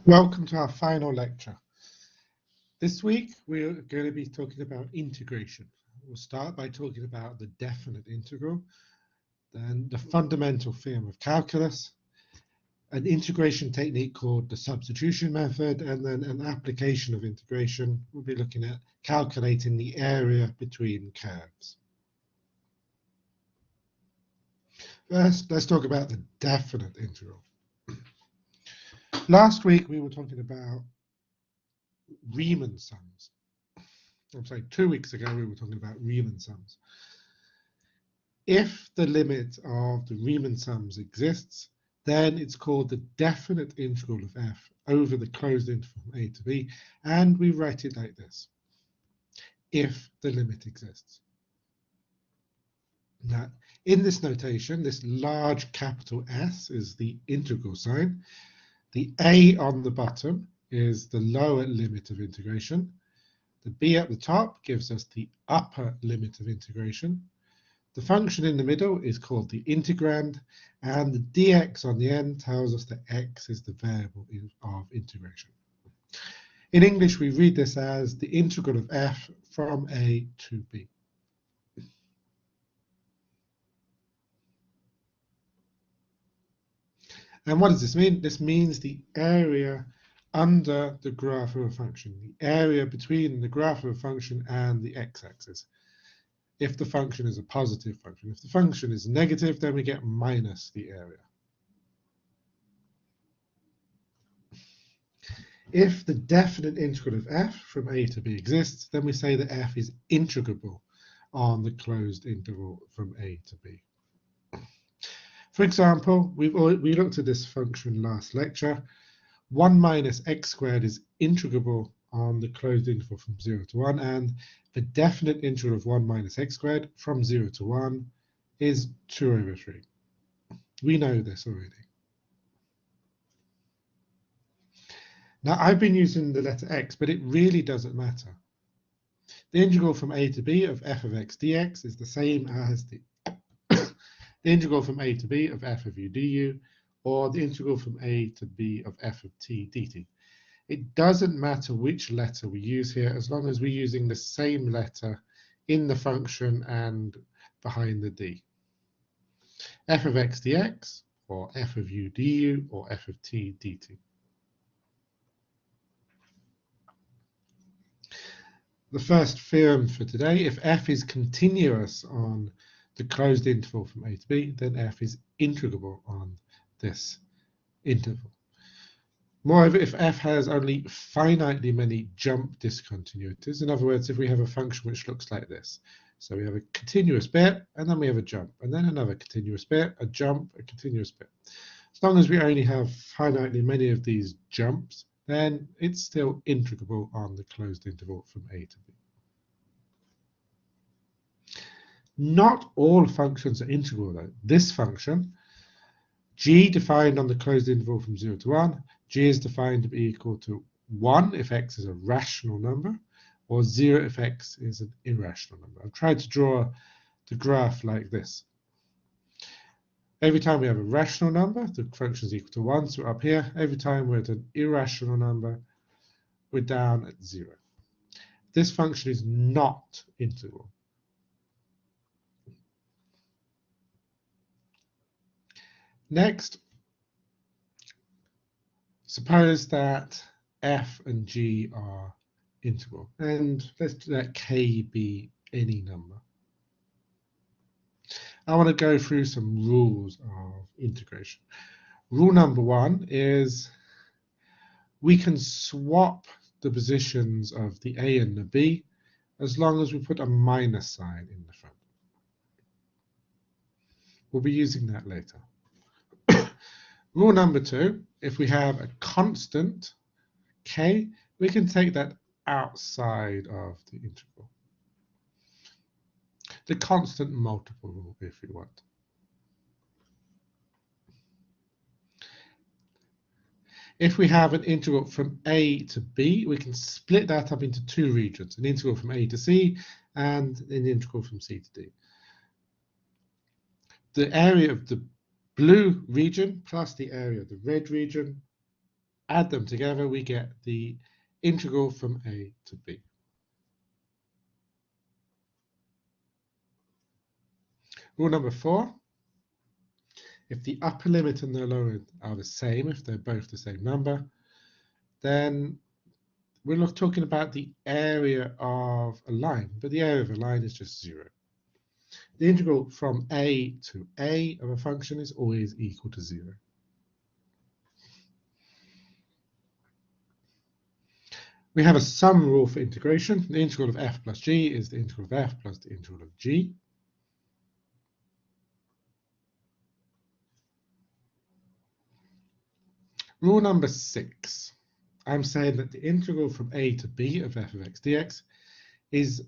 Welcome to our final lecture. This week we're going to be talking about integration. We'll start by talking about the definite integral, then the fundamental theorem of calculus, an integration technique called the substitution method, and then an application of integration. We'll be looking at calculating the area between curves. First, let's talk about the definite integral. Last week we were talking about Riemann sums. I'm sorry, 2 weeks ago we were talking about Riemann sums. If the limit of the Riemann sums exists, then it's called the definite integral of f over the closed interval from a to b, and we write it like this: if the limit exists. Now, in this notation, this large capital S is the integral sign. The a on the bottom is the lower limit of integration. The b at the top gives us the upper limit of integration. The function in the middle is called the integrand, and the dx on the end tells us that x is the variable of integration. In English, we read this as the integral of f from a to b. And what does this mean? This means the area under the graph of a function, the area between the graph of a function and the x-axis. If the function is a positive function. If the function is negative, then we get minus the area. If the definite integral of f from a to b exists, then we say that f is integrable on the closed interval from a to b. For example, we looked at this function last lecture. 1 minus x squared is integrable on the closed interval from 0 to 1, and the definite integral of 1 minus x squared from 0 to 1 is 2 over 3. We know this already. Now, I've been using the letter x, but it really doesn't matter. The integral from a to b of f of x dx is the same as the integral from a to b of f of u du, or the integral from a to b of f of t dt. It doesn't matter which letter we use here, as long as we're using the same letter in the function and behind the d. F of x dx, or f of u du, or f of t dt. The first theorem for today: if f is continuous on the closed interval from a to b, then f is integrable on this interval. Moreover, if f has only finitely many jump discontinuities, in other words, if we have a function which looks like this, so we have a continuous bit, and then we have a jump, and then another continuous bit, a jump, a continuous bit. As long as we only have finitely many of these jumps, then it's still integrable on the closed interval from a to b. Not all functions are integral, though. This function, g defined on the closed interval from 0 to 1, g is defined to be equal to 1 if x is a rational number, or 0 if x is an irrational number. I've tried to draw the graph like this. Every time we have a rational number, the function is equal to 1, so we're up here. Every time we're at an irrational number, we're down at 0. This function is not integral. Next, suppose that f and g are integral, and let's let k be any number. I want to go through some rules of integration. Rule number 1 is we can swap the positions of the a and the b as long as we put a minus sign in the front. We'll be using that later. Rule number 2, if we have a constant k, we can take that outside of the integral. The constant multiple rule, if we want. If we have an integral from a to b, we can split that up into 2 regions, an integral from a to c and an integral from c to d. The area of the blue region plus the area of the red region add them together, we get the integral from a to b. Rule number 4, if the upper limit and the lower limit are the same, if they're both the same number, then we're not talking about the area of a line, but the area of a line is just 0. The integral from a to a of a function is always equal to 0. We have a sum rule for integration. The integral of f plus g is the integral of f plus the integral of g. Rule number 6. I'm saying that the integral from a to b of f of x dx is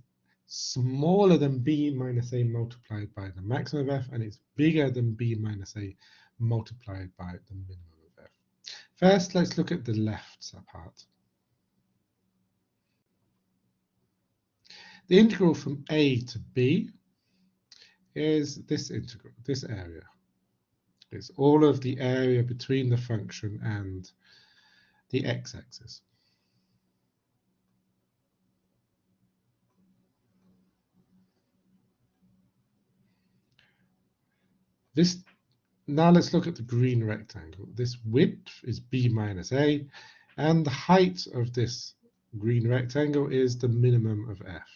smaller than b minus a multiplied by the maximum of f, and it's bigger than b minus a multiplied by the minimum of f. First, let's look at the left part. The integral from a to b is this integral, this area. It's all of the area between the function and the x-axis. Now let's look at the green rectangle. This width is b minus a, and the height of this green rectangle is the minimum of f.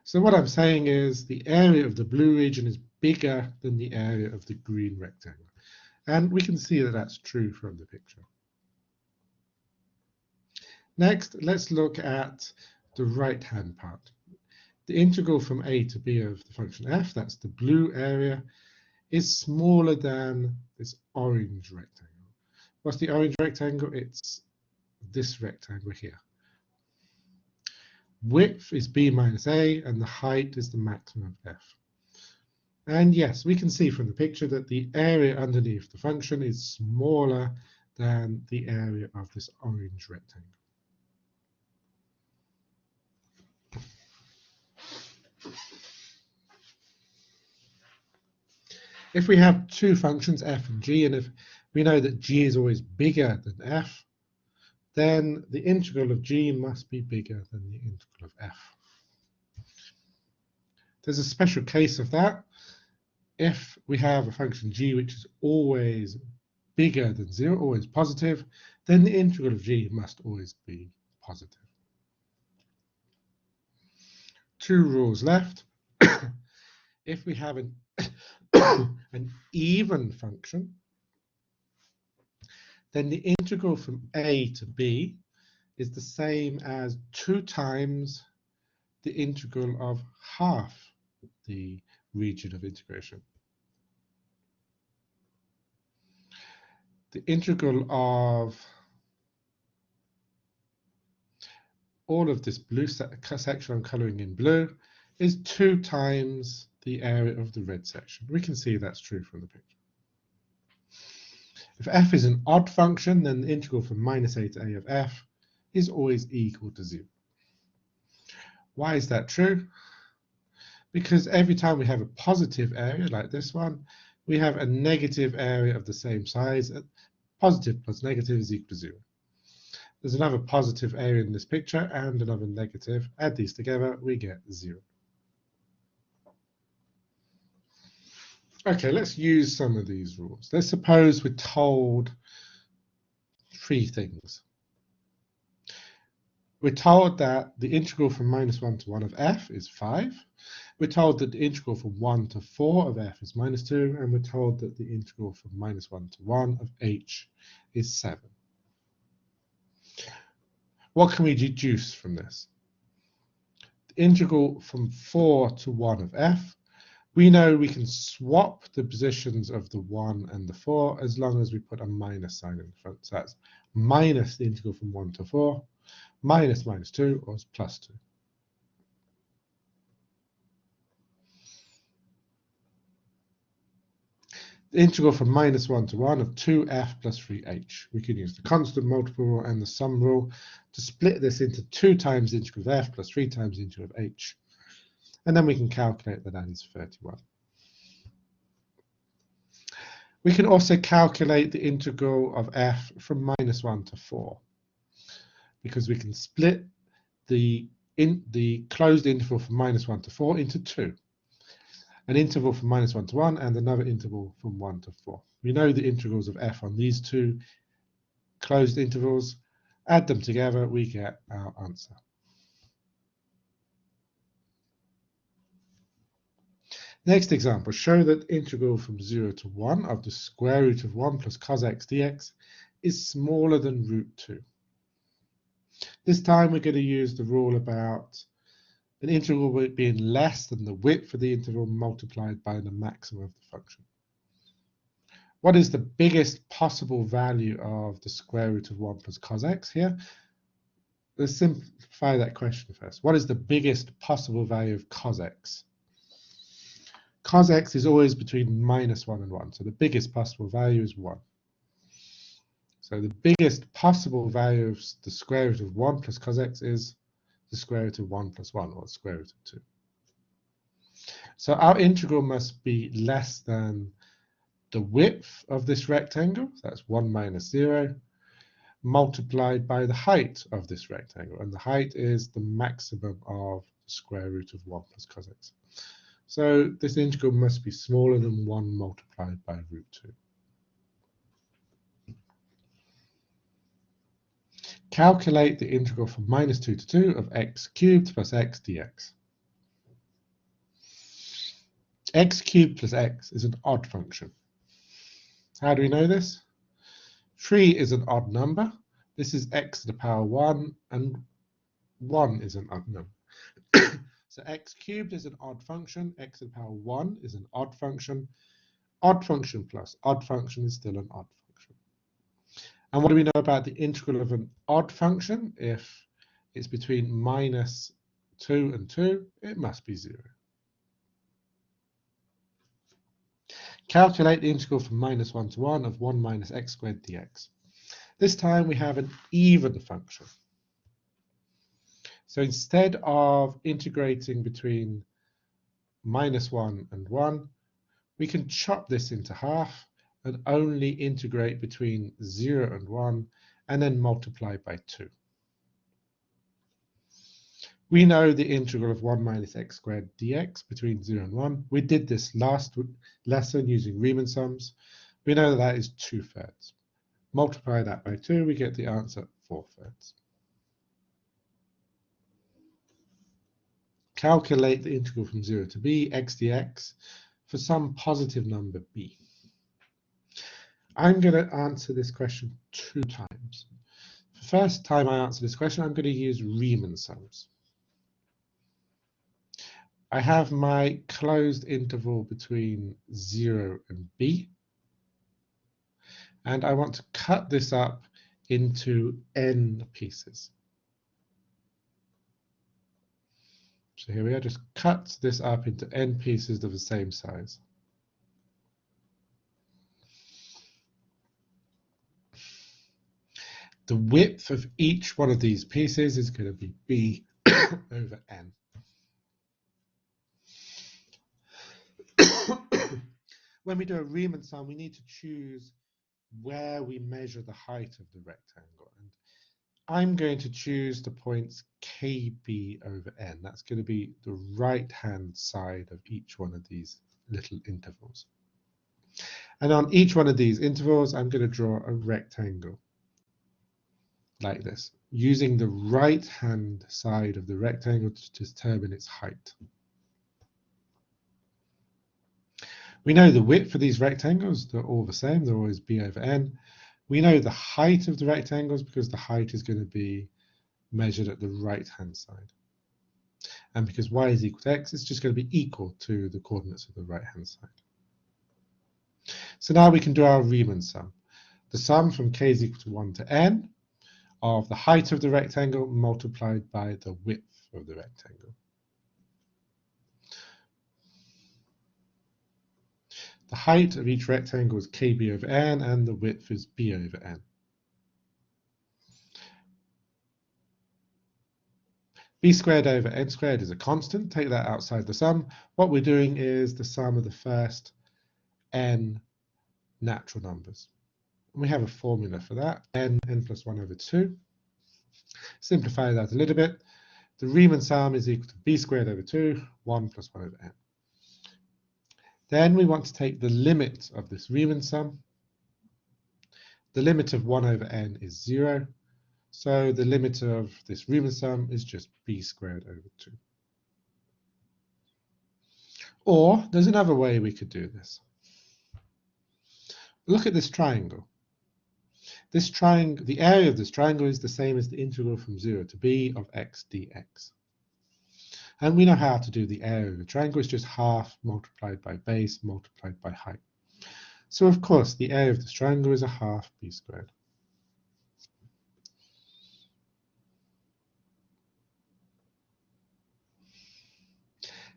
So what I'm saying is the area of the blue region is bigger than the area of the green rectangle. And we can see that that's true from the picture. Next, let's look at the right-hand part. The integral from a to b of the function f, that's the blue area, is smaller than this orange rectangle. What's the orange rectangle? It's this rectangle here. Width is b minus a, and the height is the maximum of f. And yes, we can see from the picture that the area underneath the function is smaller than the area of this orange rectangle. If we have two functions, f and g, and if we know that g is always bigger than f, then the integral of g must be bigger than the integral of f. There's a special case of that. If we have a function g which is always bigger than 0, always positive, then the integral of g must always be positive. Two rules left. If we have an even function, then the integral from a to b is the same as 2 times the integral of half the region of integration. The integral of all of this blue section I'm coloring in blue is 2 times the area of the red section. We can see that's true from the picture. If f is an odd function, then the integral from minus a to a of f is always equal to 0. Why is that true? Because every time we have a positive area like this one, we have a negative area of the same size. Positive plus negative is equal to 0. There's another positive area in this picture and another negative. Add these together, we get 0. Okay, let's use some of these rules. Let's suppose we're told 3 things. We're told that the integral from -1 to 1 of f is 5. We're told that the integral from 1 to 4 of f is -2. And we're told that the integral from -1 to 1 of h is 7. What can we deduce from this? The integral from 4 to 1 of f, we know we can swap the positions of the 1 and the 4 as long as we put a minus sign in front. So that's minus the integral from 1 to 4, minus -2, or plus 2. The integral from -1 to 1 of 2f plus 3h. We can use the constant multiple rule and the sum rule to split this into 2 times the integral of f plus 3 times the integral of h. And then we can calculate that is 31. We can also calculate the integral of f from -1 to 4, because we can split the closed interval from -1 to 4 into two. An interval from -1 to 1 and another interval from 1 to 4. We know the integrals of f on these two closed intervals. Add them together, we get our answer. Next example, show that the integral from 0 to 1 of the square root of 1 plus cos x dx is smaller than √2. This time we're going to use the rule about an integral being less than the width of the interval multiplied by the maximum of the function. What is the biggest possible value of the square root of 1 plus cos x here? Let's simplify that question first. What is the biggest possible value of cos x? Cos x is always between -1 and 1, so the biggest possible value is 1. So the biggest possible value of the square root of 1 plus cos x is the square root of 1 plus 1, or the square root of 2. So our integral must be less than the width of this rectangle, so that's 1 minus 0, multiplied by the height of this rectangle, and the height is the maximum of the square root of 1 plus cos x. So this integral must be smaller than 1 multiplied by √2. Calculate the integral from -2 to 2 of x cubed plus x dx. X cubed plus x is an odd function. How do we know this? 3 is an odd number. This is x to the power 1, and 1 is an odd number. So x cubed is an odd function, x to the power 1 is an odd function. Odd function plus odd function is still an odd function. And what do we know about the integral of an odd function? If it's between -2 and 2, it must be 0. Calculate the integral from -1 to 1 of 1 minus x squared dx. This time we have an even function. So instead of integrating between -1 and 1, we can chop this into half and only integrate between 0 and 1 and then multiply by 2. We know the integral of 1 minus x squared dx between 0 and 1. We did this last lesson using Riemann sums. We know that that is 2/3. Multiply that by 2, we get the answer 4/3. Calculate the integral from 0 to b, x dx, for some positive number b. I'm going to answer this question 2 times. The first time I answer this question, I'm going to use Riemann sums. I have my closed interval between 0 and b, and I want to cut this up into n pieces. So here we are, just cut this up into n pieces of the same size. The width of each one of these pieces is going to be b over n. When we do a Riemann sum, we need to choose where we measure the height of the rectangle. And I'm going to choose the points kb over n. That's going to be the right-hand side of each one of these little intervals. And on each one of these intervals, I'm going to draw a rectangle like this, using the right-hand side of the rectangle to determine its height. We know the width for these rectangles, they're all the same, they're always b over n. We know the height of the rectangles because the height is going to be measured at the right-hand side. And because y is equal to x, it's just going to be equal to the coordinates of the right-hand side. So now we can do our Riemann sum. The sum from k is equal to 1 to n of the height of the rectangle multiplied by the width of the rectangle. The height of each rectangle is kb over n, and the width is b over n. b squared over n squared is a constant. Take that outside the sum. What we're doing is the sum of the first n natural numbers. We have a formula for that, n plus 1 over 2. Simplify that a little bit. The Riemann sum is equal to b squared over 2, 1 plus 1 over n. Then we want to take the limit of this Riemann sum. The limit of 1 over n is 0. So the limit of this Riemann sum is just b squared over 2. Or there's another way we could do this. Look at this triangle. This triangle, the area of this triangle is the same as the integral from 0 to b of x dx. And we know how to do the area of the triangle. It's just half multiplied by base multiplied by height. So of course the area of this triangle is a half b squared.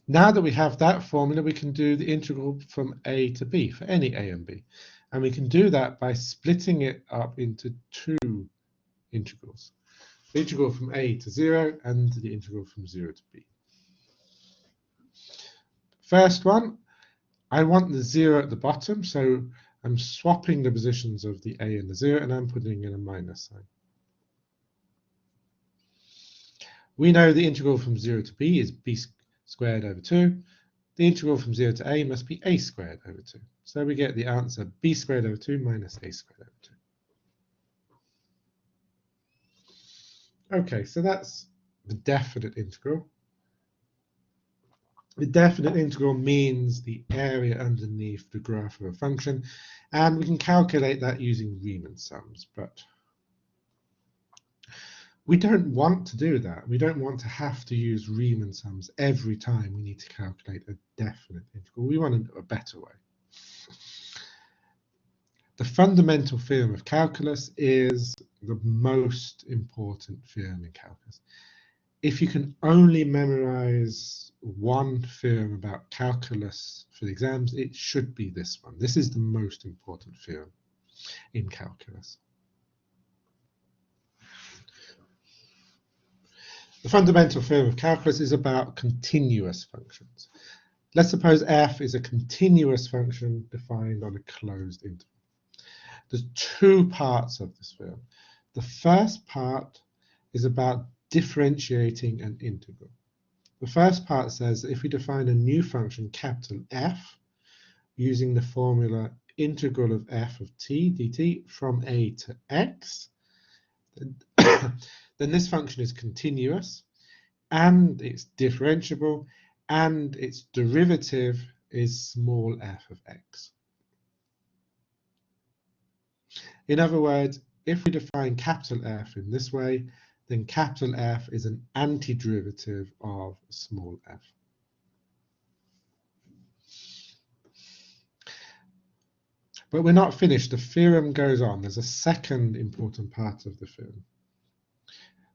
Now that we have that formula, we can do the integral from a to b for any a and b. And we can do that by splitting it up into two integrals. The integral from a to 0 and the integral from 0 to b. First one, I want the 0 at the bottom, so I'm swapping the positions of the a and the 0, and I'm putting in a minus sign. We know the integral from 0 to b is b squared over 2. The integral from 0 to a must be a squared over 2. So we get the answer b squared over 2 minus a squared over 2. Okay, so that's the definite integral. The definite integral means the area underneath the graph of a function, and we can calculate that using Riemann sums, but we don't want to do that. We don't want to have to use Riemann sums every time we need to calculate a definite integral. We want a better way. The fundamental theorem of calculus is the most important theorem in calculus. If you can only memorize one theorem about calculus for the exams, it should be this one. This is the most important theorem in calculus. The fundamental theorem of calculus is about continuous functions. Let's suppose f is a continuous function defined on a closed interval. There's two parts of this theorem. The first part is about differentiating an integral. The first part says that if we define a new function, capital F, using the formula integral of f of t dt from a to x, then this function is continuous, and it's differentiable, and its derivative is small f of x. In other words, if we define capital F in this way, then capital F is an antiderivative of small f. But we're not finished. The theorem goes on. There's a second important part of the theorem.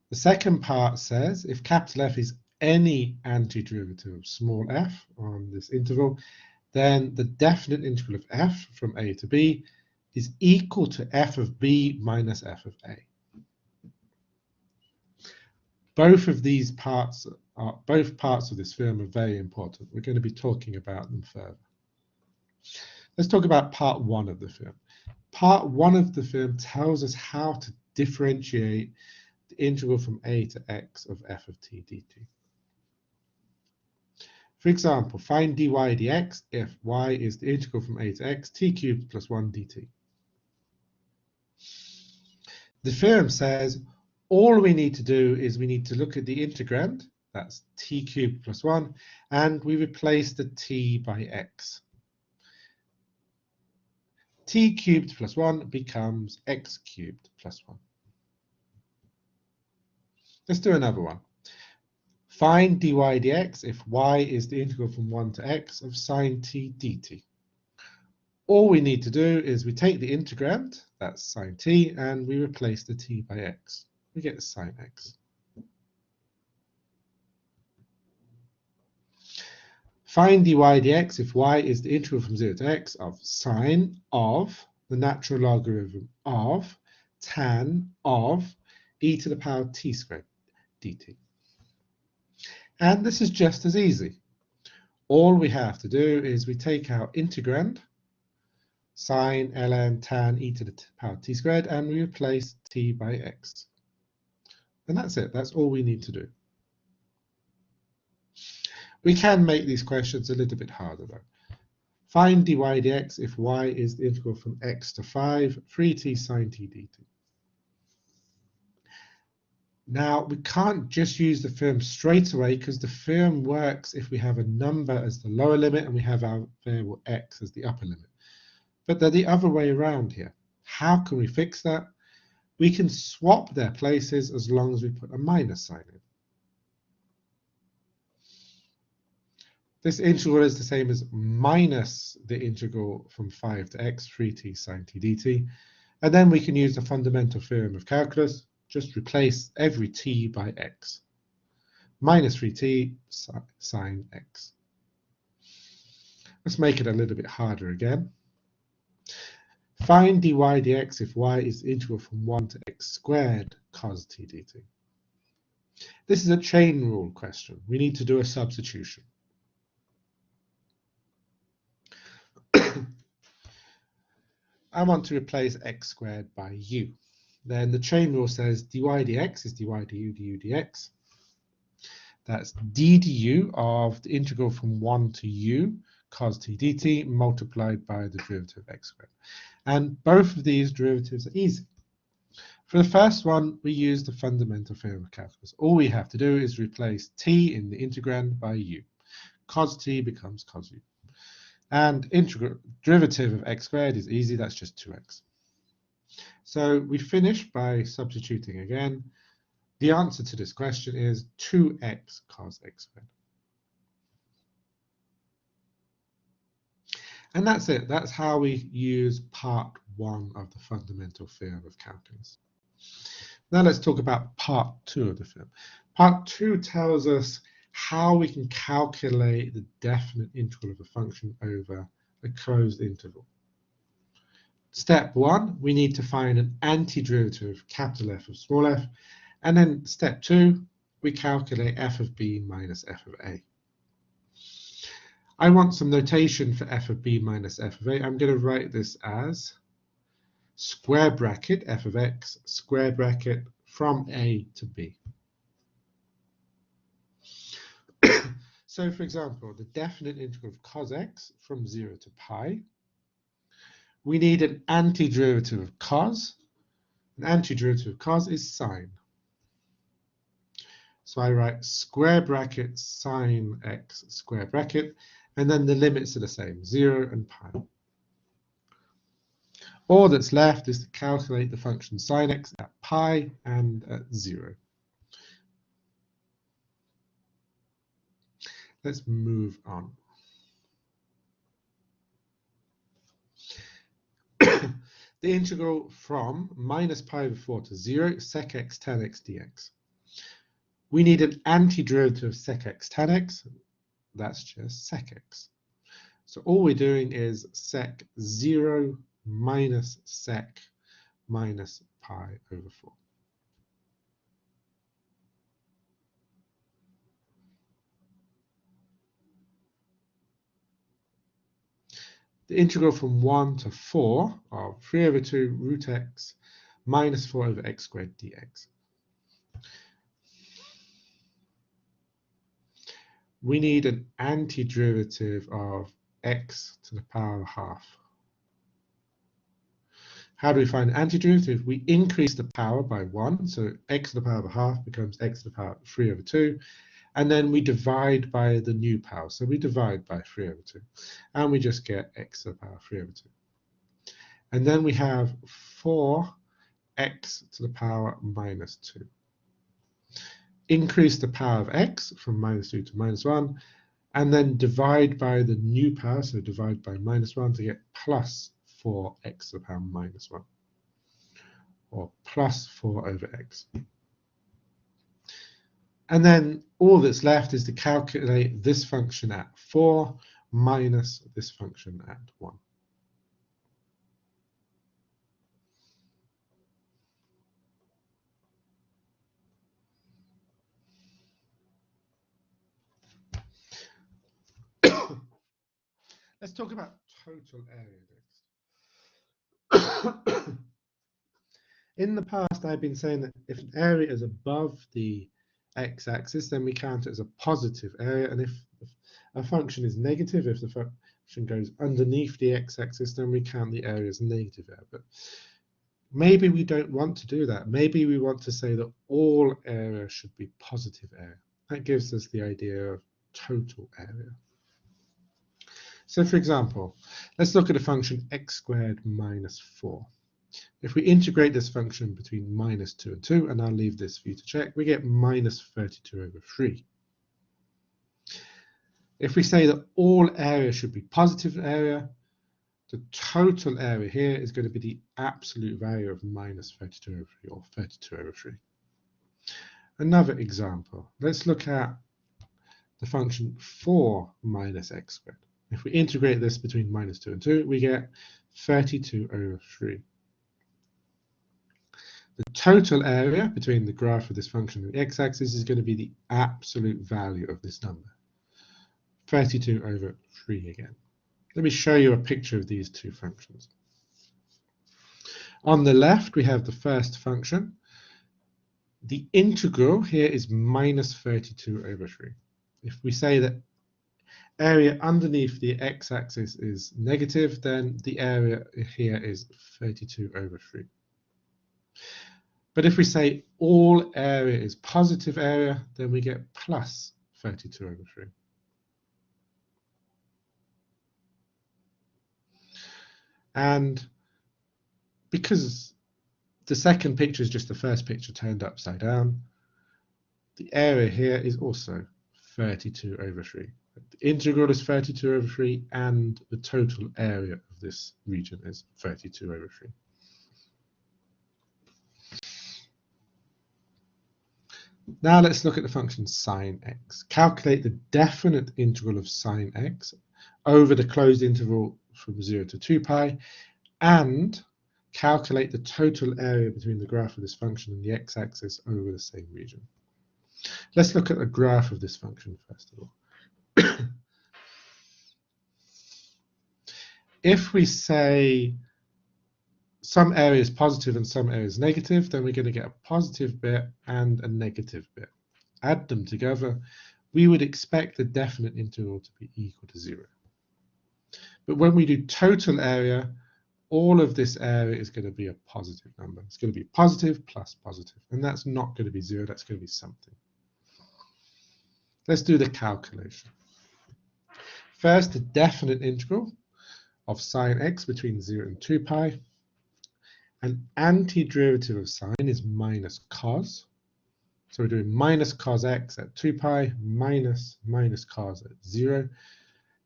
The second part says if capital F is any antiderivative of small f on this interval, then the definite integral of f from a to b is equal to f of b minus f of a. Both of these parts of this theorem are very important. We're going to be talking about them further. Let's talk about part one of the theorem. Part one of the theorem tells us how to differentiate the integral from a to x of f of t dt. For example, find dy dx if y is the integral from a to x, t cubed plus 1 dt. The theorem says all we need to do is we need to look at the integrand, that's t cubed plus 1, and we replace the t by x. T cubed plus 1 becomes x cubed plus 1. Let's do another one. Find dy dx if y is the integral from 1 to x of sine t dt. All we need to do is we take the integrand, that's sine t, and we replace the t by x. We get sine x. Find dy dx if y is the integral from 0 to x of sine of the natural logarithm of tan of e to the power t squared dt. And this is just as easy. All we have to do is we take our integrand, sine ln tan e to the power t squared, and we replace t by x. And that's it. That's all we need to do. We can make these questions a little bit harder though. Find dy dx if y is the integral from x to 5, 3t sine t dt. Now, we can't just use the theorem straight away because the theorem works if we have a number as the lower limit and we have our variable x as the upper limit. But they're the other way around here. How can we fix that? We can swap their places as long as we put a minus sign in. This integral is the same as minus the integral from 5 to x, 3t sine t dt. And then we can use the fundamental theorem of calculus. Just replace every t by x. Minus 3t sine x. Let's make it a little bit harder again. Find dy dx if y is the integral from 1 to x squared cos t dt. This is a chain rule question. We need to do a substitution. I want to replace x squared by u. Then the chain rule says dy dx is dy du dx. That's d du of the integral from 1 to u cos t dt multiplied by the derivative of x squared. And both of these derivatives are easy. For the first one, we use the fundamental theorem of calculus. All we have to do is replace t in the integrand by u. Cos t becomes cos u. And integral derivative of x squared is easy, that's just 2x. So we finish by substituting again. The answer to this question is 2x cos x squared. And that's it. That's how we use part 1 of the fundamental theorem of calculus. Now let's talk about part 2 of the theorem. Part 2 tells us how we can calculate the definite integral of a function over a closed interval. Step 1, we need to find an antiderivative of capital F of small f. And then step 2, we calculate f of b minus f of a. I want some notation for f of b minus f of a. I'm going to write this as square bracket f of x, square bracket from a to b. So for example, the definite integral of cos x from 0 to pi. We need an antiderivative of cos. An antiderivative of cos is sine. So I write square bracket sine x square bracket, and then the limits are the same, 0 and pi. All that's left is to calculate the function sine x at pi and at 0. Let's move on. The integral from minus pi over 4 to 0, sec x tan x dx. We need an antiderivative of sec x tan x. That's just sec x. So all we're doing is sec 0 minus sec minus pi over 4. The integral from 1 to 4 of 3 over 2 root x minus 4 over x squared dx. We need an antiderivative of x to the power of half. How do we find an antiderivative? We increase the power by 1, so x to the power of a half becomes x to the power of 3 over 2. And then we divide by the new power. So we divide by 3 over 2. And we just get x to the power of 3 over 2. And then we have 4x to the power minus 2. Increase the power of x from minus 2 to minus 1. And then divide by the new power. So divide by minus 1 to get plus 4x to the power minus 1. Or plus 4 over x. And then all that's left is to calculate this function at 4 minus this function at 1. Let's talk about total area next. In the past, I've been saying that if an area is above the x-axis, then we count it as a positive area, and if a function is negative, if the function goes underneath the x-axis, then we count the area as negative area. But maybe we don't want to do that. Maybe we want to say that all area should be positive area. That gives us the idea of total area. So for example, let's look at a function x squared minus 4. If we integrate this function between minus 2 and 2, and I'll leave this for you to check, we get minus 32 over 3. If we say that all area should be positive area, the total area here is going to be the absolute value of minus 32 over 3, or 32 over 3. Another example, let's look at the function 4 minus x squared. If we integrate this between minus 2 and 2, we get 32 over 3. The total area between the graph of this function and the x-axis is going to be the absolute value of this number, 32 over 3 again. Let me show you a picture of these two functions. On the left, we have the first function. The integral here is minus 32 over 3. If we say that area underneath the x-axis is negative, then the area here is 32 over 3. But if we say all area is positive area, then we get plus 32 over 3. And because the second picture is just the first picture turned upside down, the area here is also 32 over 3. The integral is 32 over 3, and the total area of this region is 32 over 3. Now let's look at the function sine x. Calculate the definite integral of sine x over the closed interval from 0 to 2 pi, and calculate the total area between the graph of this function and the x-axis over the same region. Let's look at a graph of this function first of all. If we say some area is positive and some area is negative, then we're going to get a positive bit and a negative bit. Add them together, we would expect the definite integral to be equal to 0. But when we do total area, all of this area is going to be a positive number. It's going to be positive plus positive, and that's not going to be 0, that's going to be something. Let's do the calculation. First, the definite integral of sine x between 0 and 2 pi. An antiderivative of sine is minus cos. So we're doing minus cos x at 2 pi minus cos at 0.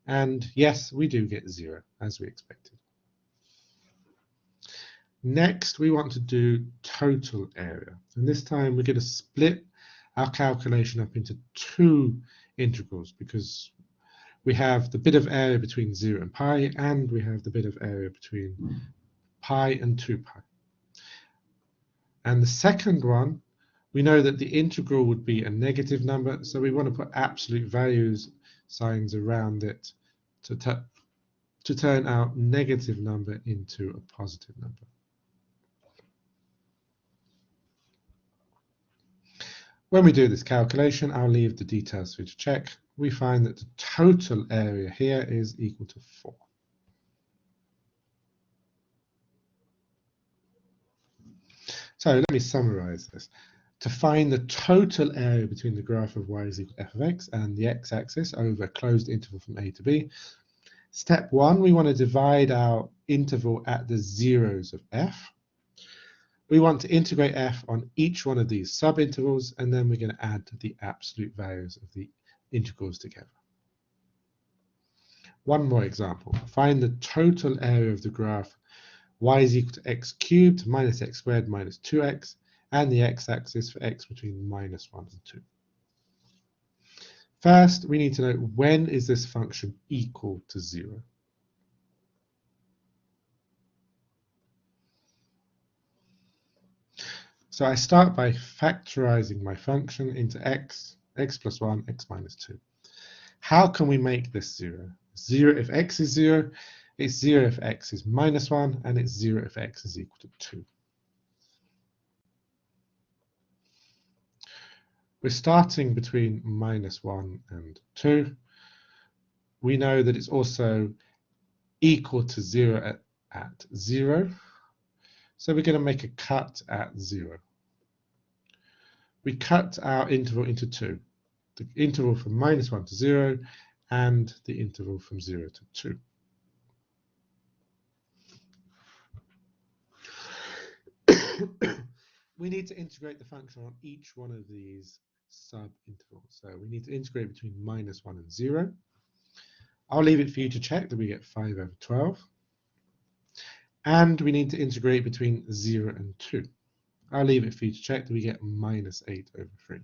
And yes, we do get 0, as we expected. Next, we want to do total area. And this time we're going to split our calculation up into two integrals, because we have the bit of area between 0 and pi, and we have the bit of area between pi and 2 pi. And the second one, we know that the integral would be a negative number, so we want to put absolute values signs around it to turn our negative number into a positive number. When we do this calculation, I'll leave the details for you to check. We find that the total area here is equal to 4. So let me summarize this. To find the total area between the graph of y is equal to f of x and the x-axis over a closed interval from a to b, step 1, we want to divide our interval at the zeros of f. We want to integrate f on each one of these subintervals, and then we're going to add the absolute values of the integrals together. One more example. Find the total area of the graph y is equal to x cubed minus x squared minus 2x, and the x-axis for x between minus 1 and 2. First, we need to know, when is this function equal to 0? So I start by factorizing my function into x plus 1, x minus 2. How can we make this 0? 0 if x is 0, It's 0 if x is minus 1, and it's 0 if x is equal to 2. We're starting between minus 1 and 2. We know that it's also equal to 0 at 0. So we're going to make a cut at 0. We cut our interval into two. The interval from minus 1 to 0 and the interval from 0 to 2. We need to integrate the function on each one of these sub-intervals. So we need to integrate between minus 1 and 0. I'll leave it for you to check that we get 5 over 12. And we need to integrate between 0 and 2. I'll leave it for you to check that we get minus 8 over 3.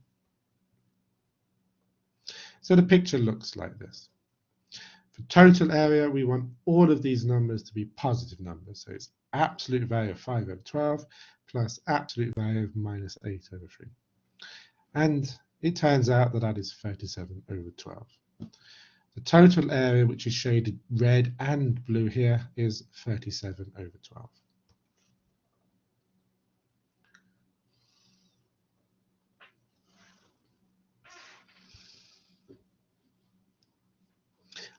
So the picture looks like this. For total area, we want all of these numbers to be positive numbers. So it's absolute value of 5 over 12 plus absolute value of minus 8 over 3. And it turns out that that is 37 over 12. The total area, which is shaded red and blue here, is 37 over 12.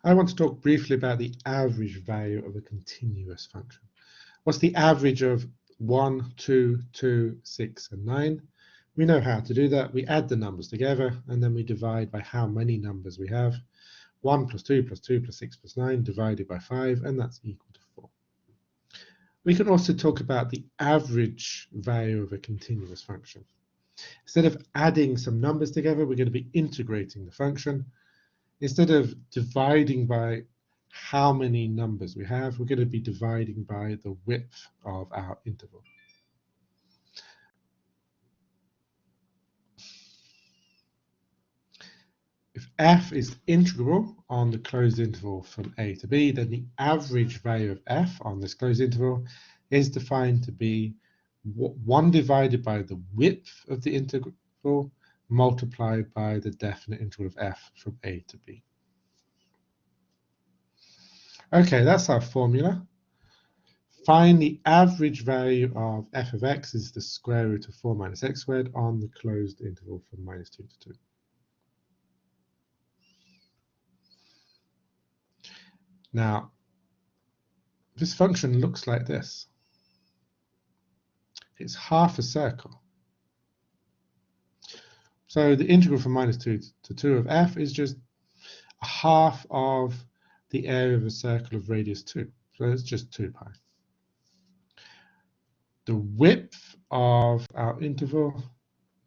I want to talk briefly about the average value of a continuous function. What's the average of 1, 2, 2, 6, and 9? We know how to do that. We add the numbers together, and then we divide by how many numbers we have. 1 plus 2 plus 2 plus 6 plus 9 divided by 5, and that's equal to 4. We can also talk about the average value of a continuous function. Instead of adding some numbers together, we're going to be integrating the function. Instead of dividing by how many numbers we have, we're going to be dividing by the width of our interval. If f is integrable on the closed interval from a to b, then the average value of f on this closed interval is defined to be 1 divided by the width of the interval multiplied by the definite integral of f from a to b. Okay, that's our formula. Find the average value of f of x is the square root of 4 minus x squared on the closed interval from minus 2 to 2. Now, this function looks like this. It's half a circle. So the integral from minus 2 to 2 of f is just a half of the area of a circle of radius 2. So it's just 2 pi. The width of our interval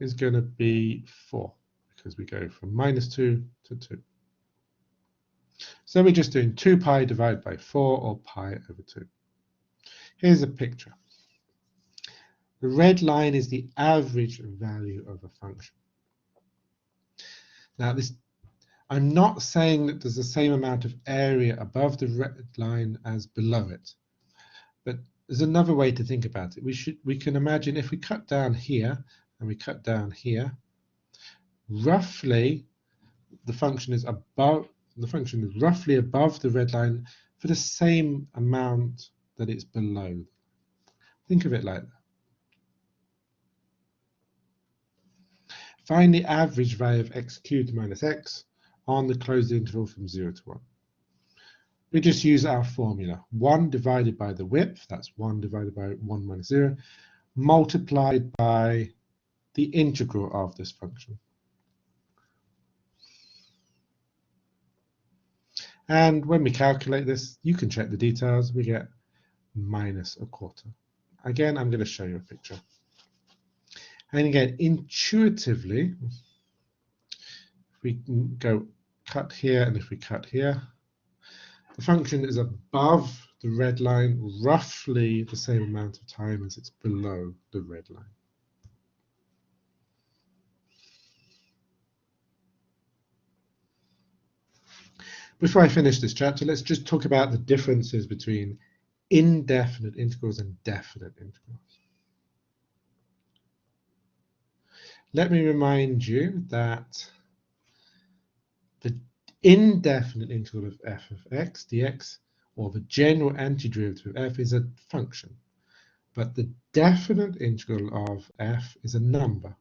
is going to be 4 because we go from minus 2 to 2. So we're just doing 2 pi divided by 4, or pi over 2. Here's a picture. The red line is the average value of a function. Now, I'm not saying that there's the same amount of area above the red line as below it, but there's another way to think about it. We can imagine if we cut down here and we cut down here, roughly the function is roughly above the red line for the same amount that it's below. Think of it like that. Find the average value of x cubed minus x on the closed interval from 0 to 1. We just use our formula. 1 divided by the width, that's 1 divided by 1 minus 0, multiplied by the integral of this function. And when we calculate this, you can check the details, we get minus a quarter. Again, I'm going to show you a picture. And again, intuitively, if we go cut here and if we cut here, the function is above the red line roughly the same amount of time as it's below the red line. Before I finish this chapter, let's just talk about the differences between indefinite integrals and definite integrals. Let me remind you that the indefinite integral of f of x dx or the general antiderivative of f is a function, but the definite integral of f is a number.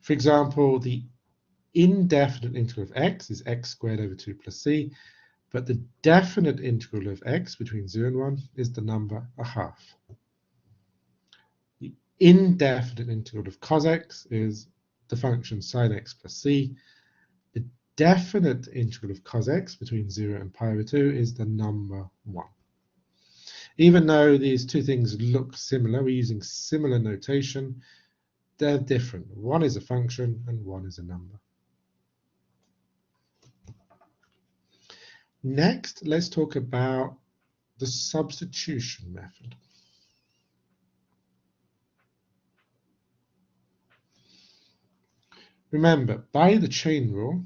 For example, the indefinite integral of x is x squared over 2 plus c, but the definite integral of x between 0 and 1 is the number a half. The indefinite integral of cos x is the function sine x plus c. The definite integral of cos x between 0 and pi over 2 is the number 1. Even though these two things look similar, we're using similar notation, they're different. One is a function and one is a number. Next, let's talk about the substitution method. Remember, by the chain rule,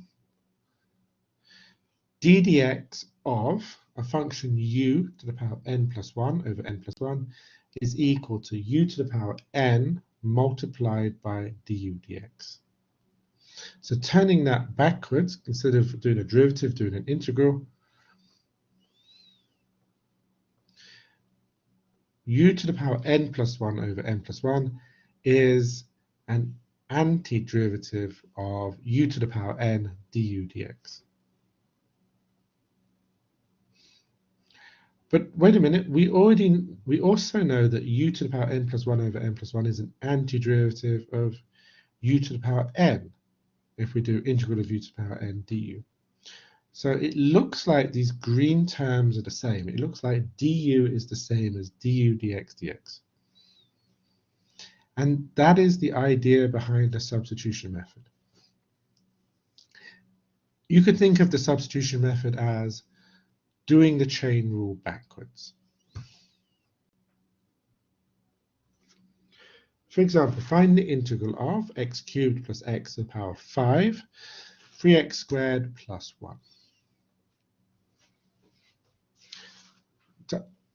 d dx of a function u to the power of n plus 1 over n plus 1 is equal to u to the power n multiplied by du dx. So turning that backwards, instead of doing a derivative, doing an integral, u to the power n plus 1 over n plus 1 is an antiderivative of u to the power n du dx. But wait a minute, we also know that u to the power n plus 1 over n plus 1 is an antiderivative of u to the power n if we do integral of u to the power n du. So it looks like these green terms are the same. It looks like du is the same as du dx dx. And that is the idea behind the substitution method. You could think of the substitution method as doing the chain rule backwards. For example, find the integral of x cubed plus x to the power 5, 3x squared plus 1.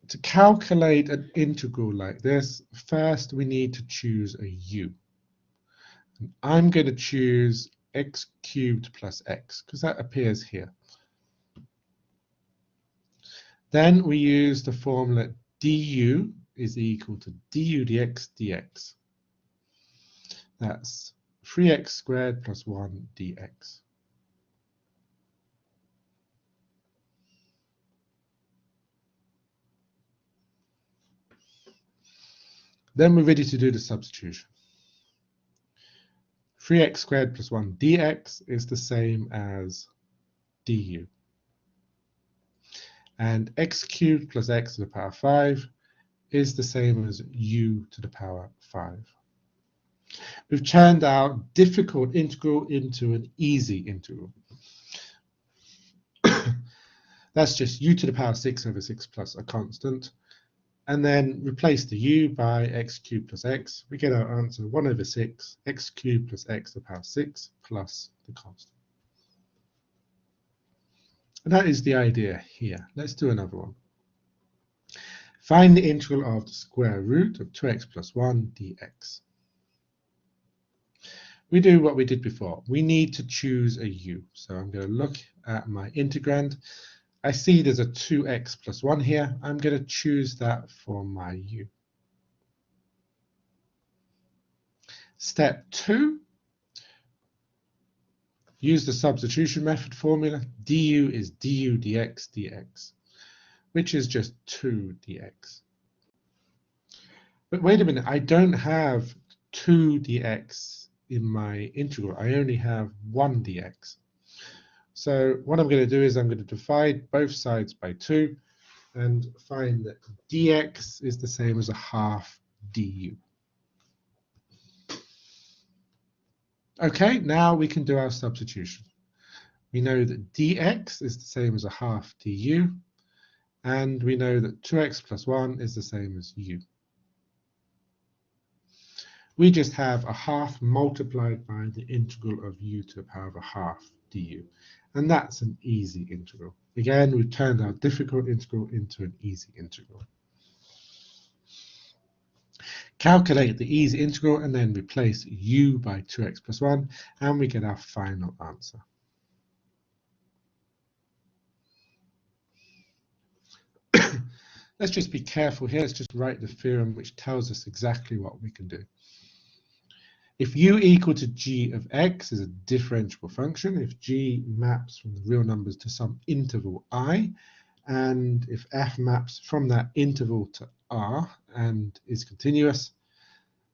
To calculate an integral like this, first we need to choose a u. And I'm going to choose x cubed plus x because that appears here. Then we use the formula du is equal to du dx dx. That's 3x squared plus 1 dx. Then we're ready to do the substitution. 3x squared plus 1 dx is the same as du. And x cubed plus x to the power 5 is the same as u to the power 5. We've turned our difficult integral into an easy integral. That's just u to the power 6 over 6 plus a constant. And then replace the u by x cubed plus x. We get our answer 1 over 6, x cubed plus x to the power 6 plus the constant. And that is the idea here. Let's do another one. Find the integral of the square root of 2x plus 1 dx. We do what we did before. We need to choose a u. So I'm going to look at my integrand. I see there's a 2x plus 1 here. I'm going to choose that for my u. Step 2, use the substitution method formula. Du is du dx dx, which is just 2 dx. But wait a minute, I don't have 2 dx in my integral. I only have 1 dx. So what I'm going to do is I'm going to divide both sides by 2 and find that dx is the same as a half du. Okay, now we can do our substitution. We know that dx is the same as a half du, and we know that 2x plus 1 is the same as u. We just have a half multiplied by the integral of u to the power of a half du. And that's an easy integral. Again, we've turned our difficult integral into an easy integral. Calculate the easy integral and then replace u by 2x plus 1, and we get our final answer. Let's just be careful here. Let's just write the theorem which tells us exactly what we can do. If u equal to g of x is a differentiable function, if g maps from the real numbers to some interval I, and if f maps from that interval to R and is continuous,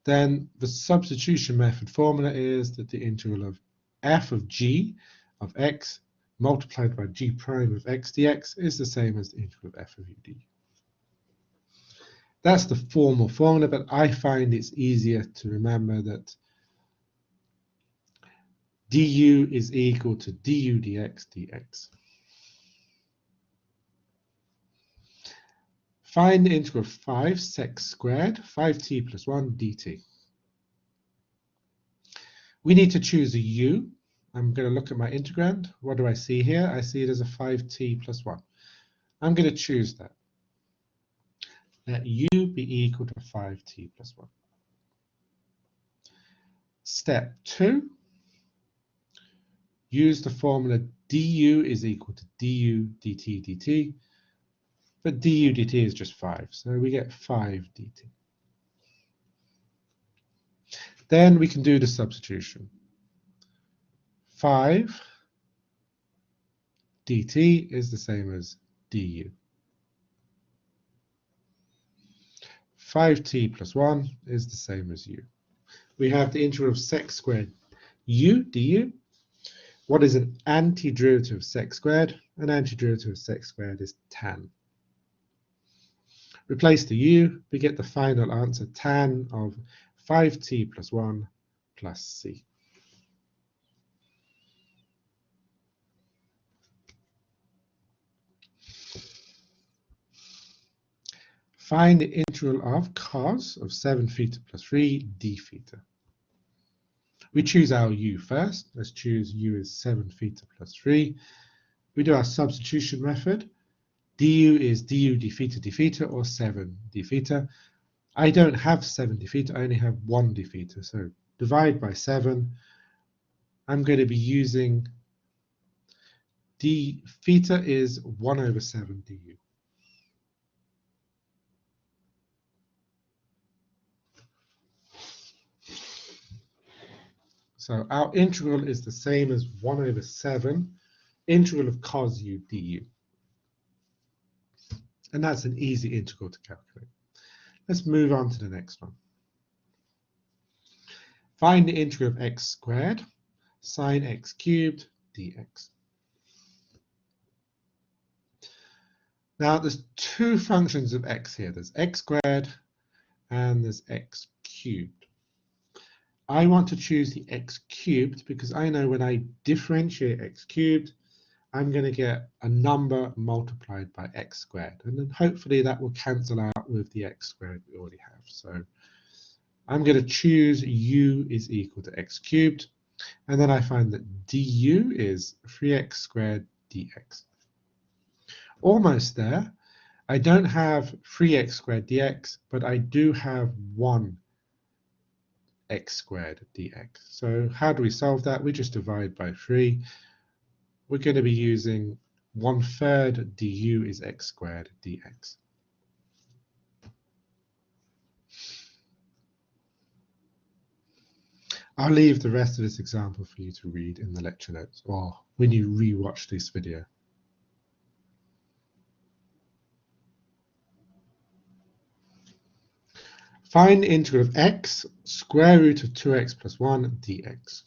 then the substitution method formula is that the integral of f of g of x multiplied by g prime of x dx is the same as the integral of f of u du. That's the formal formula, but I find it's easier to remember that du is equal to du dx dx. Find the integral of 5 sec squared 5t plus 1 dt. We need to choose a u. I'm going to look at my integrand. What do I see here? I see it as a 5t plus 1. I'm going to choose that. Let u be equal to 5t plus 1. Step 2. Use the formula du is equal to du dt dt. But du dt is just 5, so we get 5 dt. Then we can do the substitution. 5 dt is the same as du. 5t plus 1 is the same as u. We have the integral of sec squared u du. What is an antiderivative of sec squared? An antiderivative of sec squared is tan. Replace the u, we get the final answer, tan of 5t plus 1 plus c. Find the integral of cos of 7 theta plus 3 d theta. We choose our u first. Let's choose u is 7 theta plus 3. We do our substitution method. Du is du d theta or 7 d theta. I don't have 7 d theta, I only have 1 d theta. So divide by 7. I'm going to be using d theta is 1 over 7 du. So our integral is the same as 1 over 7 integral of cos u du. And that's an easy integral to calculate. Let's move on to the next one. Find the integral of x squared sine x cubed dx. Now there's two functions of x here. There's x squared and there's x cubed. I want to choose the x cubed because I know when I differentiate x cubed, I'm going to get a number multiplied by x squared. And then hopefully that will cancel out with the x squared we already have. So I'm going to choose u is equal to x cubed. And then I find that du is 3x squared dx. Almost there. I don't have 3x squared dx, but I do have 1 x squared dx. So how do we solve that? We just divide by 3. We're going to be using 1/3 du is x squared dx. I'll leave the rest of this example for you to read in the lecture notes or when you re-watch this video. Find the integral of x square root of 2x plus 1 dx.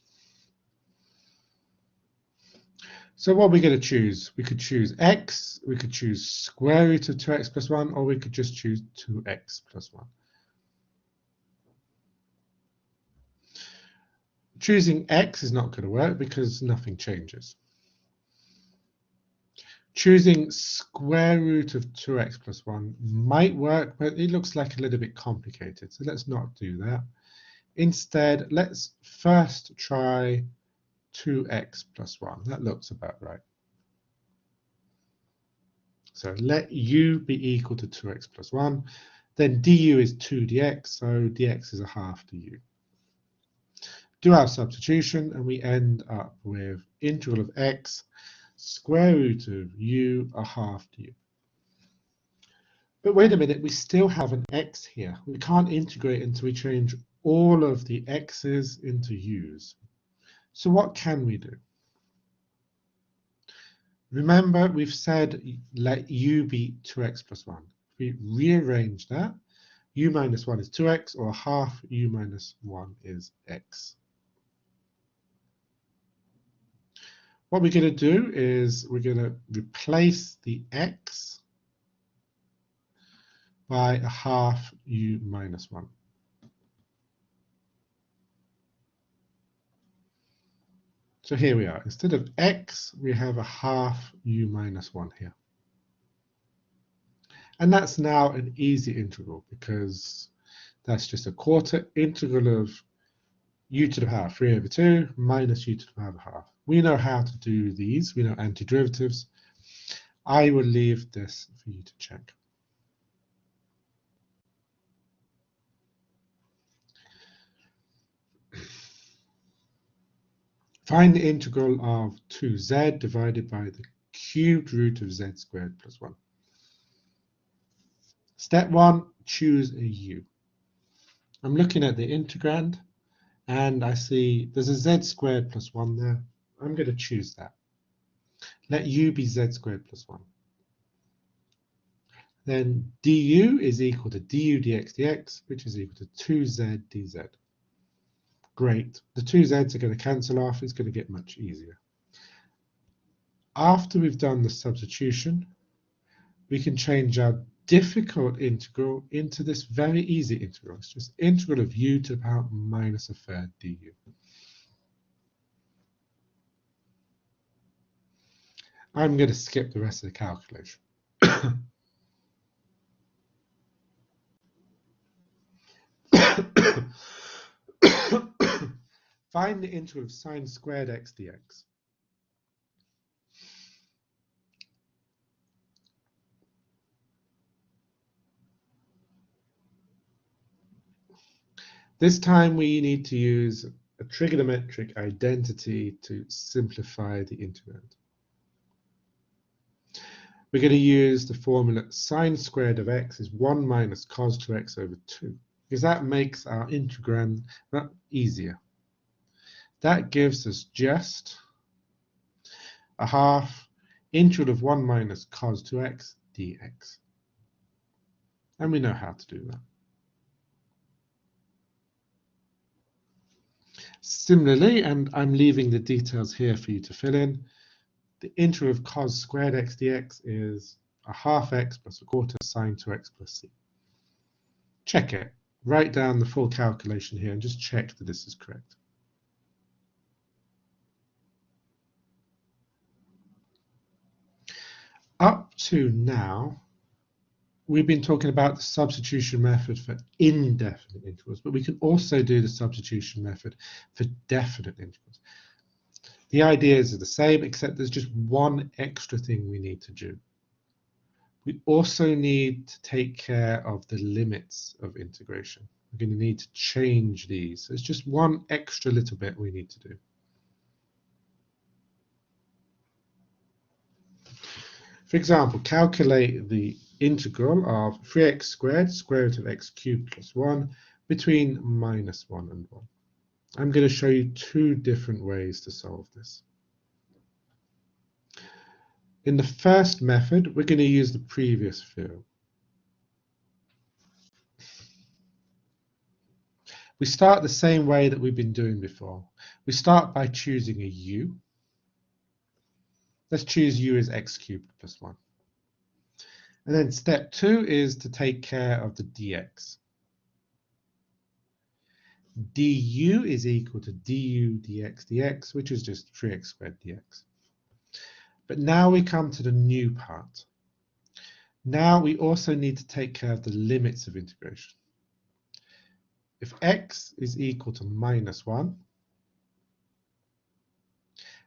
So what are we going to choose? We could choose x, we could choose square root of 2x plus 1, or we could just choose 2x plus 1. Choosing x is not going to work because nothing changes. Choosing square root of 2x plus 1 might work, but it looks like a little bit complicated, so let's not do that. Instead, let's first try 2x plus 1. That looks about right. So let u be equal to 2x plus 1. Then du is 2 dx, so dx is a half du. Do our substitution, and we end up with integral of x square root of u a half du. But wait a minute, we still have an x here. We can't integrate until we change all of the x's into u's. So what can we do? Remember, we've said let u be 2x plus 1. If we rearrange that, u minus 1 is 2x, or half u minus 1 is x. What we're going to do is we're going to replace the x by a half u minus 1. So here we are. Instead of x, we have a half u minus 1 here. And that's now an easy integral because that's just a quarter integral of u to the power 3 over 2 minus u to the power of a half. We know how to do these. We know antiderivatives. I will leave this for you to check. Find the integral of 2z divided by the cubed root of z squared plus 1. Step 1, choose a u. I'm looking at the integrand, and I see there's a z squared plus 1 there. I'm going to choose that. Let u be z squared plus 1. Then du is equal to du dx dx, which is equal to 2z dz. Great. The two z's are going to cancel off. It's going to get much easier. After we've done the substitution, we can change our difficult integral into this very easy integral. It's just integral of u to the power minus a third du. I'm going to skip the rest of the calculation. Find the integral of sine squared x dx. This time we need to use a trigonometric identity to simplify the integrand. We're going to use the formula sine squared of x is 1 minus cos 2x over 2, because that makes our integrand easier. That gives us just a half integral of 1 minus cos 2x dx. And we know how to do that. Similarly, and I'm leaving the details here for you to fill in, the integral of cos squared x dx is a half x plus a quarter sine 2x plus c. Check it. Write down the full calculation here and just check that this is correct. Up to now, we've been talking about the substitution method for indefinite integrals, but we can also do the substitution method for definite integrals. The ideas are the same, except there's just one extra thing we need to do. We also need to take care of the limits of integration. We're going to need to change these. So it's just one extra little bit we need to do. For example, calculate the integral of 3x squared, square root of x cubed plus 1, between minus 1 and 1. I'm going to show you two different ways to solve this. In the first method, we're going to use the previous theorem. We start the same way that we've been doing before. We start by choosing a u. Let's choose u as x cubed plus 1. And then step 2 is to take care of the dx. du is equal to du dx dx, which is just 3x squared dx. But now we come to the new part. Now we also need to take care of the limits of integration. If x is equal to minus 1,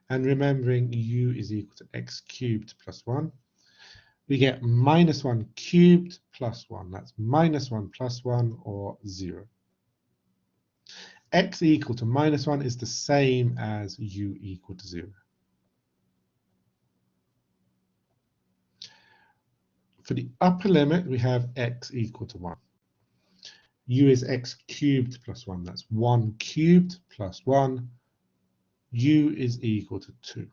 and remembering u is equal to x cubed plus 1, we get minus 1 cubed plus 1. That's minus 1 plus 1, or 0. X equal to minus 1 is the same as u equal to 0. For the upper limit, we have x equal to 1. U is x cubed plus 1. That's 1 cubed plus 1. U is equal to 2.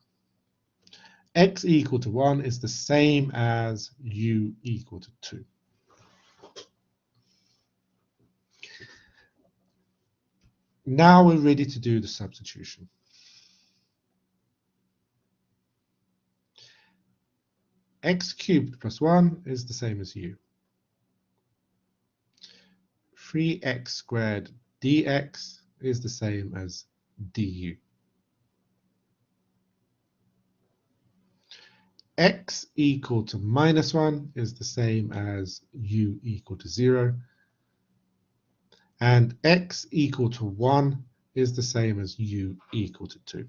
X equal to 1 is the same as U equal to 2. Now we're ready to do the substitution. X cubed plus 1 is the same as U. 3x squared dx is the same as du. X equal to minus 1 is the same as U equal to 0. And x equal to 1 is the same as U equal to 2.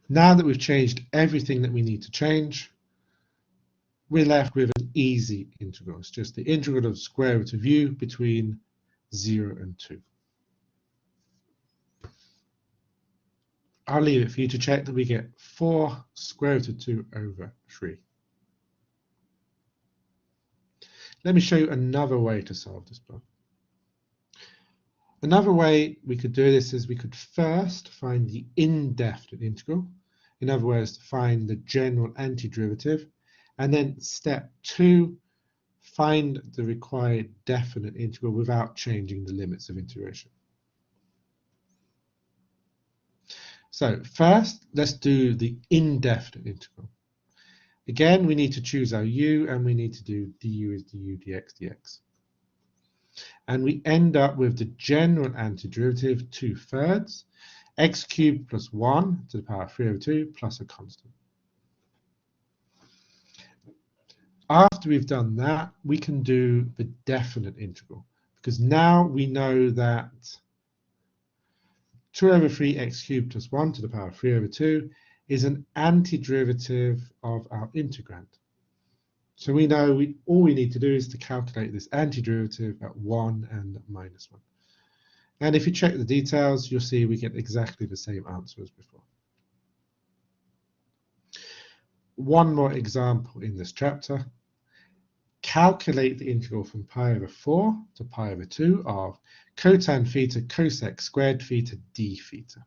Now that we've changed everything that we need to change, we're left with an easy integral. It's just the integral of the square root of U between 0 and 2. I'll leave it for you to check that we get 4 square root of 2 over 3. Let me show you another way to solve this problem. Another way we could do this is we could first find the indefinite integral. In other words, find the general antiderivative. And then step 2, find the required definite integral without changing the limits of integration. So first, let's do the indefinite integral. Again, we need to choose our u, and we need to do du is du, dx, dx. And we end up with the general antiderivative 2/3, x cubed plus 1 to the power of 3 over 2 plus a constant. After we've done that, we can do the definite integral, because now we know that 2 over 3 x cubed plus 1 to the power of 3 over 2 is an antiderivative of our integrand. So we know all we need to do is to calculate this antiderivative at 1 and minus 1. And if you check the details, you'll see we get exactly the same answer as before. One more example in this chapter. Calculate the integral from pi over 4 to pi over 2 of cotan theta cosec squared theta d theta.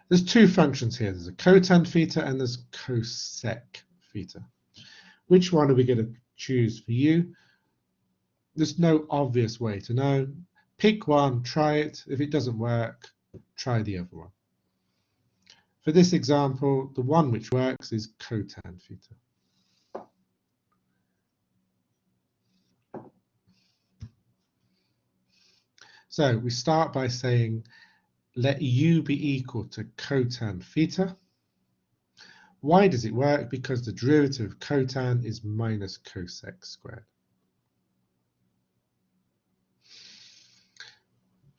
There's two functions here. There's a cotan theta and there's cosec theta. Which one are we going to choose for you? There's no obvious way to know. Pick one, try it. If it doesn't work, try the other one. For this example, the one which works is cotan theta. So we start by saying let u be equal to cotan theta. Why does it work? Because the derivative of cotan is minus cosec squared.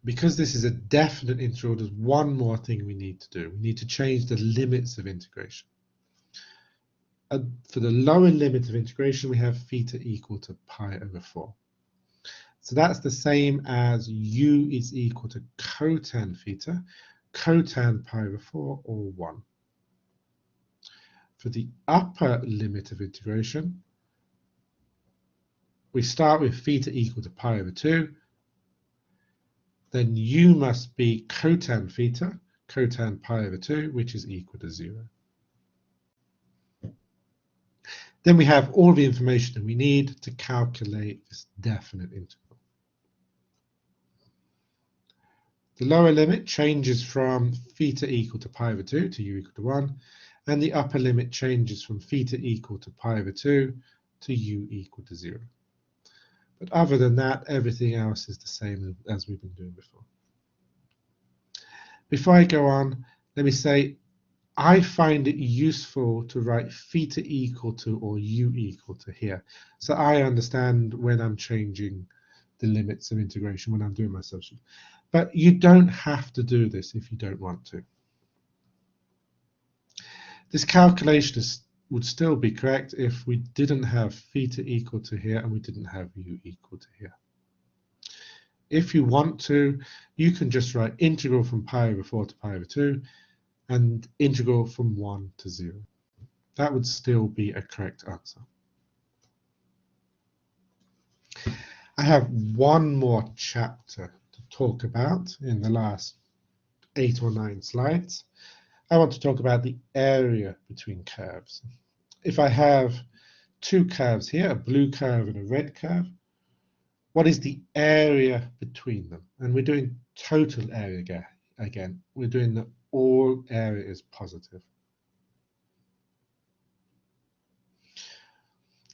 Because this is a definite integral, there's one more thing we need to do. We need to change the limits of integration. For the lower limit of integration, we have theta equal to pi over 4. So that's the same as u is equal to cotan theta, cotan pi over 4, or 1. For the upper limit of integration, we start with theta equal to pi over 2. Then u must be cotan theta, cotan pi over 2, which is equal to 0. Then we have all the information that we need to calculate this definite integral. The lower limit changes from theta equal to pi over 2 to u equal to 1, and the upper limit changes from theta equal to pi over 2 to u equal to 0. But other than that, everything else is the same as we've been doing before. Before I go on, let me say I find it useful to write theta equal to or u equal to here, so I understand when I'm changing the limits of integration, when I'm doing my substitution. But you don't have to do this if you don't want to. This calculation would still be correct if we didn't have theta equal to here and we didn't have u equal to here. If you want to, you can just write integral from pi over 4 to pi over 2, and integral from 1 to 0. That would still be a correct answer. I have one more chapter to talk about in the last 8 or 9 slides. I want to talk about the area between curves. If I have 2 curves here, a blue curve and a red curve, what is the area between them? And we're doing total area again. We're doing that all area is positive.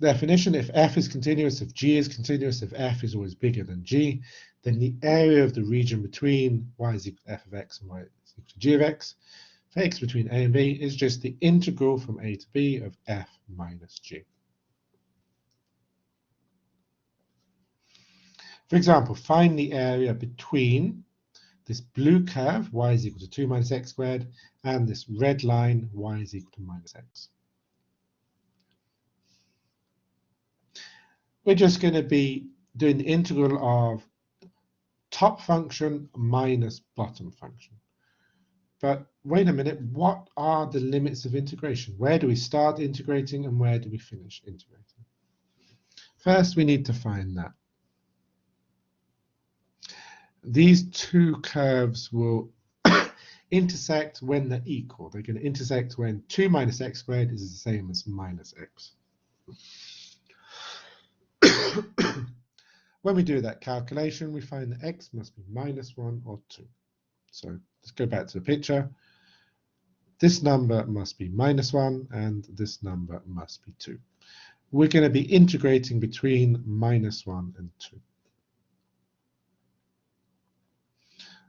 Definition: if f is continuous, if g is continuous, if f is always bigger than g, then the area of the region between y is equal to f of x and y is equal to g of x for x between a and b is just the integral from a to b of f minus g. For example, find the area between this blue curve, y is equal to 2 minus x squared, and this red line, y is equal to minus x. We're just going to be doing the integral of top function minus bottom function. But wait a minute, what are the limits of integration? Where do we start integrating and where do we finish integrating? First, we need to find that. These 2 curves will intersect when they're equal. They're going to intersect when 2 minus x squared is the same as minus x. When we do that calculation, we find that x must be minus 1 or 2. So let's go back to the picture. This number must be minus 1 and this number must be 2. We're going to be integrating between minus 1 and 2.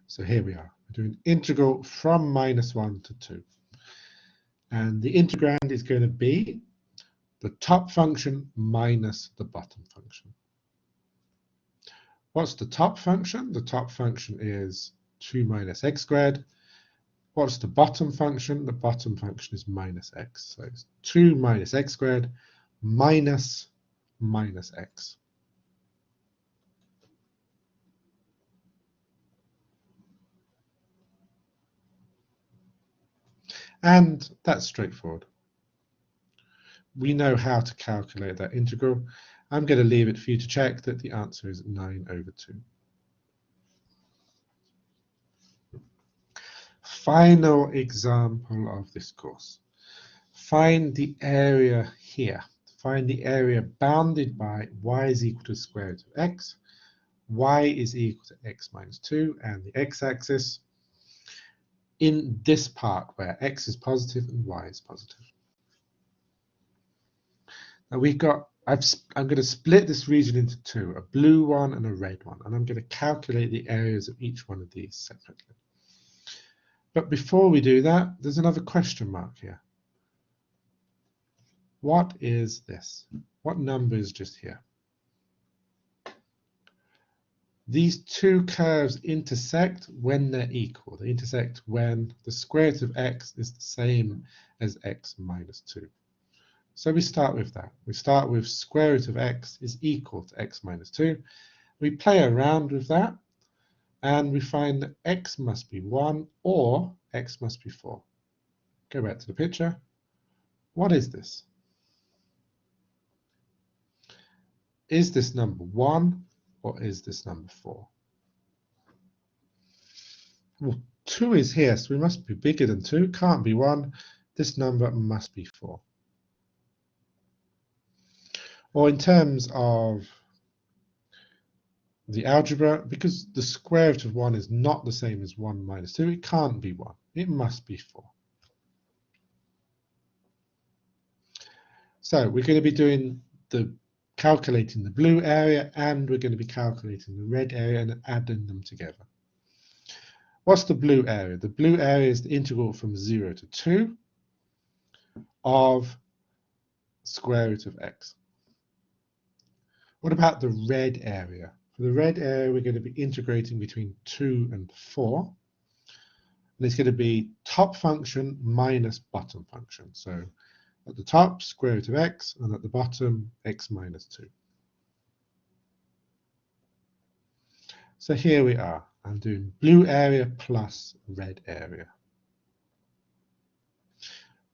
So here we are. We're doing integral from minus 1 to 2. And the integrand is going to be the top function minus the bottom function. What's the top function? The top function is 2 minus x squared. What's the bottom function? The bottom function is minus x. So it's 2 minus x squared minus minus x. And that's straightforward. We know how to calculate that integral. I'm going to leave it for you to check that the answer is 9 over 2. Final example of this course. Find the area here. Find the area bounded by y is equal to the square root of x, y is equal to x minus 2, and the x-axis in this part where x is positive and y is positive. Now we've got, I'm going to split this region into 2, a blue one and a red one, and I'm going to calculate the areas of each one of these separately. But before we do that, there's another question mark here. What is this? What number is just here? These 2 curves intersect when they're equal. They intersect when the square root of x is the same as x minus 2. So we start with that. We start with square root of x is equal to x minus 2. We play around with that, and we find that x must be 1 or x must be 4. Go back to the picture. What is this? Is this number 1 or is this number 4? Well, 2 is here, so we must be bigger than 2. Can't be 1. This number must be 4. Or in terms of the algebra, because the square root of 1 is not the same as 1 minus 2, it can't be 1. It must be 4. So we're going to be doing calculating the blue area, and we're going to be calculating the red area and adding them together. What's the blue area? The blue area is the integral from 0 to 2 of square root of x. What about the red area? For the red area, we're going to be integrating between 2 and 4. And it's going to be top function minus bottom function. So at the top, square root of x, and at the bottom, x minus 2. So here we are. I'm doing blue area plus red area.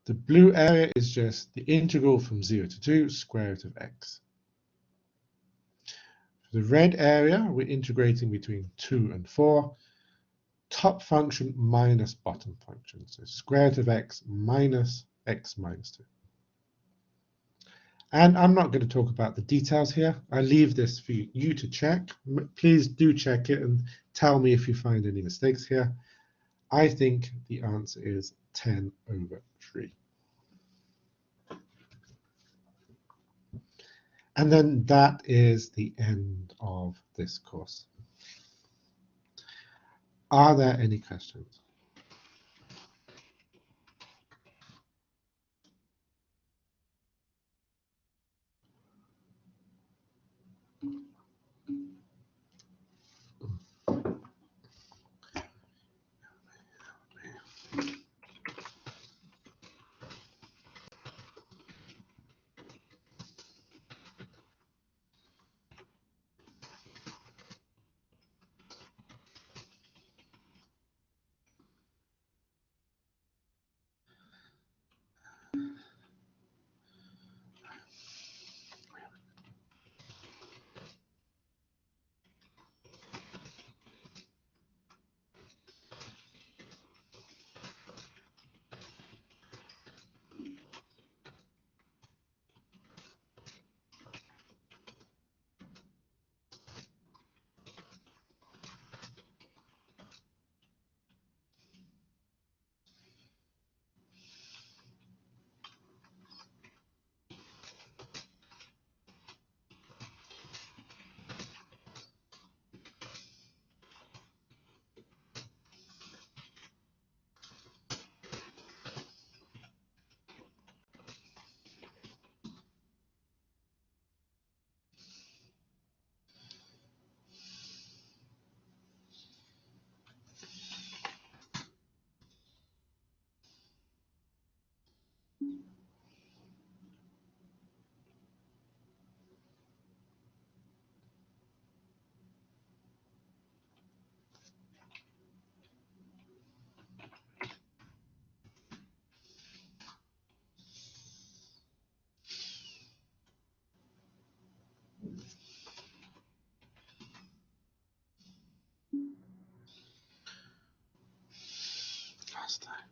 The blue area is just the integral from 0 to 2, square root of x. For the red area, we're integrating between 2 and 4, top function minus bottom function. So square root of x minus 2. And I'm not going to talk about the details here. I leave this for you to check. Please do check it and tell me if you find any mistakes here. I think the answer is 10 over 3. And then that is the end of this course. Are there any questions? Last time.